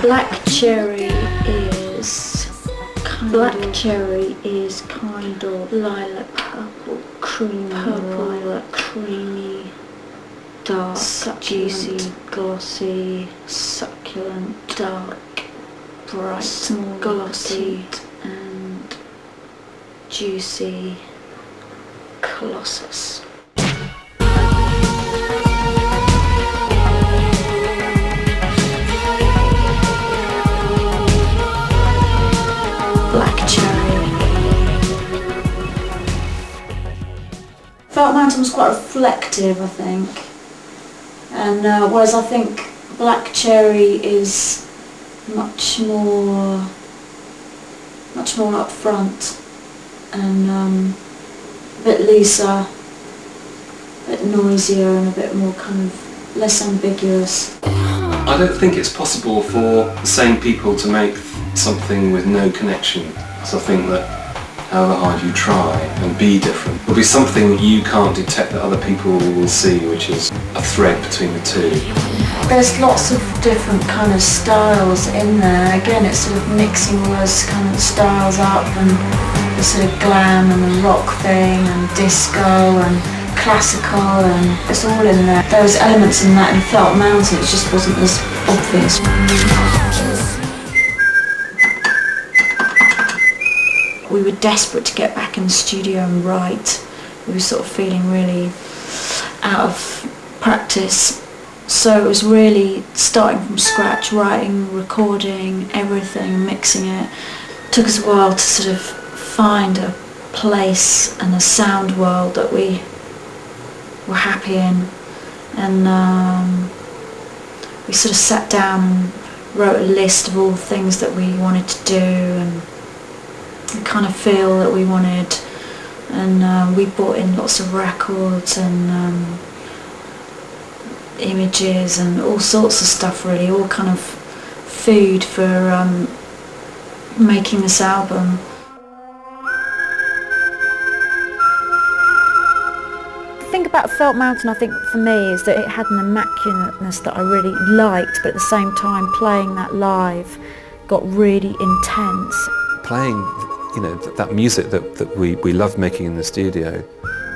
Black cherry is kind of lilac purple, creamy, dark, juicy, glossy, succulent, dark, bright, small, glossy, and juicy colossus. Black cherry. Felt Mountain was quite reflective, I think, and whereas I think Black Cherry is much more upfront and a bit looser, a bit noisier, and a bit more kind of less ambiguous. I don't think it's possible for the same people to make something with no connection. So I think that however hard you try and be different, there'll be something that you can't detect that other people will see, which is a thread between the two. There's lots of different kind of styles in there. Again, it's sort of mixing all those kind of styles up, and the sort of glam and the rock thing and disco and classical, and it's all in there. There was elements in that in Felt Mountain, it just wasn't as obvious. We were desperate to get back in the studio and write. We were sort of feeling really out of practice. So it was really starting from scratch, writing, recording, everything, mixing it. It took us a while to sort of find a place and a sound world that we were happy in. And we sort of sat down and wrote a list of all the things that we wanted to do and the kind of feel that we wanted, and we brought in lots of records and images and all sorts of stuff, really, all kind of food for making this album. The thing about Felt Mountain, I think, for me, is that it had an immaculateness that I really liked, but at the same time playing that live got really intense. Playing, you know, that music that we loved making in the studio,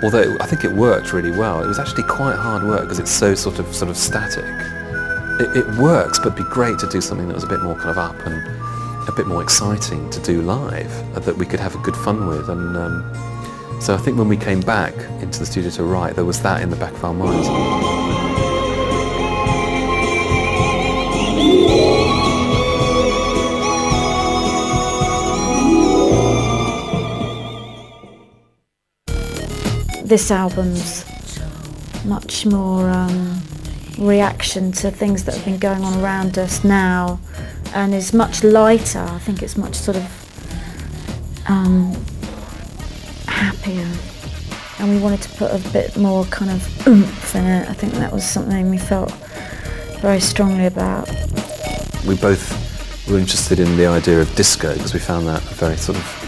although I think it worked really well, it was actually quite hard work because it's so sort of static. It works, but it'd be great to do something that was a bit more kind of up and a bit more exciting to do live, that we could have a good fun with. And so I think when we came back into the studio to write, there was that in the back of our minds. This album's much more reaction to things that have been going on around us now, and is much lighter. I think it's much sort of happier, and we wanted to put a bit more kind of oomph in it. I think that was something we felt very strongly about. We both were interested in the idea of disco because we found that very sort of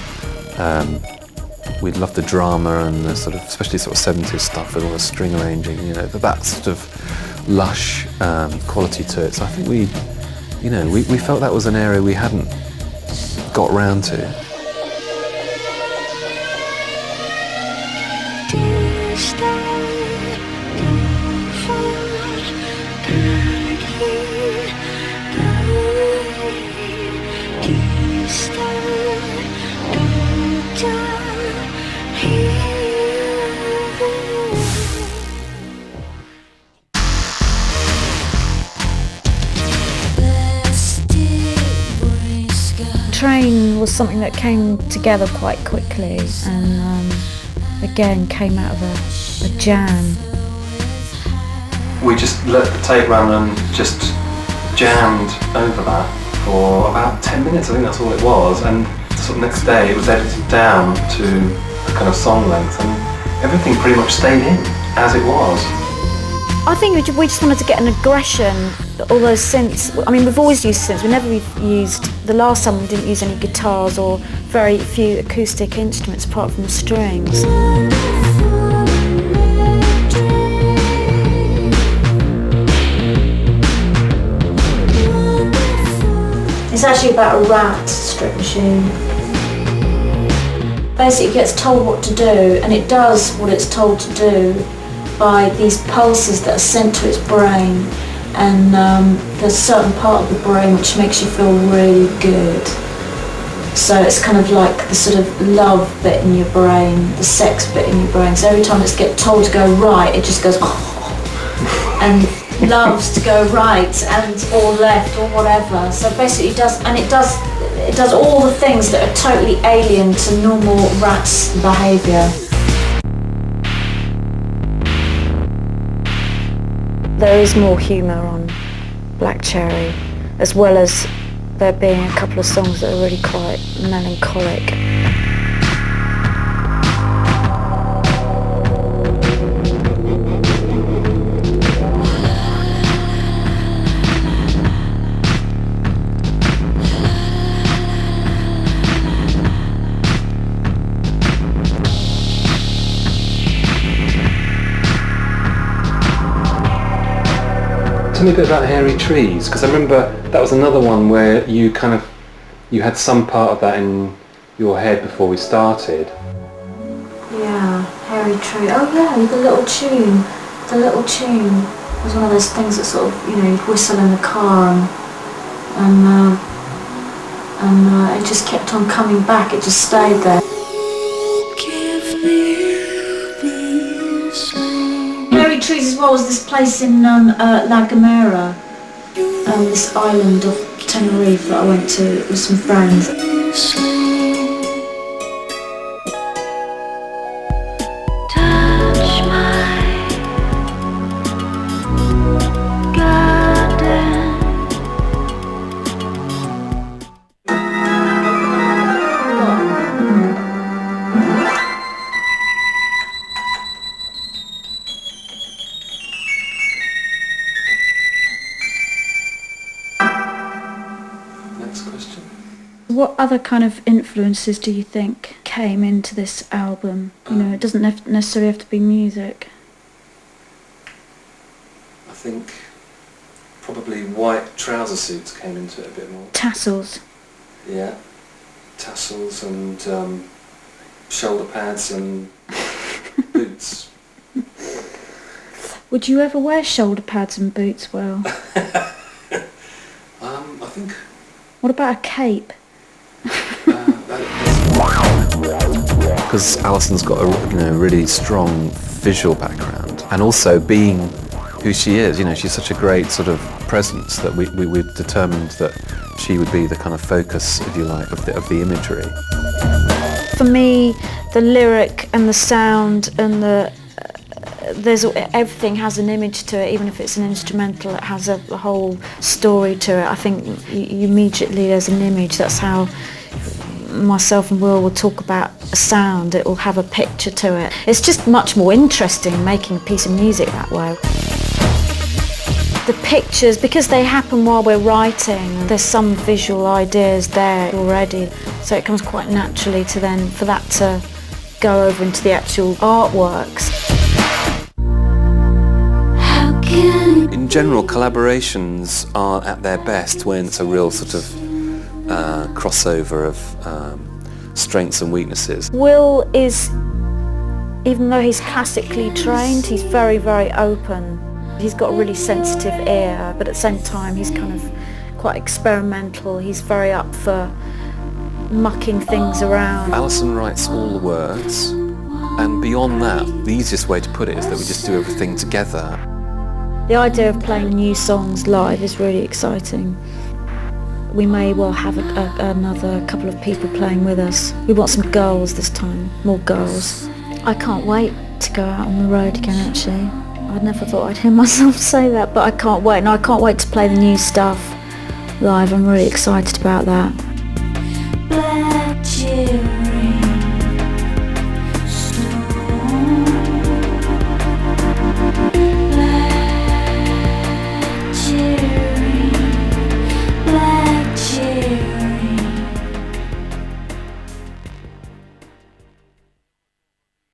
we loved the drama and the sort of, especially sort of 70s stuff with all the string arranging, you know, that sort of lush quality to it. So I think we felt that was an area we hadn't got round to. Train was something that came together quite quickly, and again came out of a jam. We just let the tape run and just jammed over that for about 10 minutes, I think that's all it was, and the sort of next day it was edited down to a kind of song length, and everything pretty much stayed in as it was. I think we just wanted to get an aggression, all those synths. I mean, we've always used synths, we never used, the last time we didn't use any guitars or very few acoustic instruments apart from strings. It's actually about a rat strip machine. Basically it gets told what to do, and it does what it's told to do by these pulses that are sent to its brain, and there's a certain part of the brain which makes you feel really good. So it's kind of like the sort of love bit in your brain, the sex bit in your brain. So every time it's get told to go right, it just goes and loves to go right and or left or whatever. So basically it does all the things that are totally alien to normal rats' behaviour. There is more humour on Black Cherry, as well as there being a couple of songs that are really quite melancholic. Tell me a bit about Hairy Trees, because I remember that was another one where you had some part of that in your head before we started. Yeah, Hairy Tree. Oh yeah, the little tune. The little tune was one of those things that sort of, you'd whistle in the car and it just kept on coming back. It just stayed there. Hairy Trees as well was this place in La Gomera, this island of Tenerife that I went to with some friends. What other kind of influences do you think came into this album? It doesn't necessarily have to be music. I think probably white trouser suits came into it a bit more. Tassels. Yeah, tassels and shoulder pads and boots. Would you ever wear shoulder pads and boots well? I think... What about a cape? Because Alison's got a really strong visual background, and also being who she is, she's such a great sort of presence that we've determined that she would be the kind of focus, if you like, of the imagery. For me, the lyric and the sound and everything has an image to it. Even if it's an instrumental, it has a whole story to it. I think immediately there's an image. That's how myself and Will talk about a sound. It will have a picture to it. It's just much more interesting making a piece of music that way. The pictures, because they happen while we're writing, there's some visual ideas there already, so it comes quite naturally for that to go over into the actual artworks. In general, collaborations are at their best when it's a real sort of crossover of strengths and weaknesses. Will is, even though he's classically trained, he's very, very open. He's got a really sensitive ear, but at the same time he's kind of quite experimental. He's very up for mucking things around. Alison writes all the words, and beyond that, the easiest way to put it is that we just do everything together. The idea of playing new songs live is really exciting. We may well have another couple of people playing with us. We want some girls this time, more girls. I can't wait to go out on the road again, actually. I never thought I'd hear myself say that, but I can't wait. And I can't wait to play the new stuff live. I'm really excited about that. Black Cherry.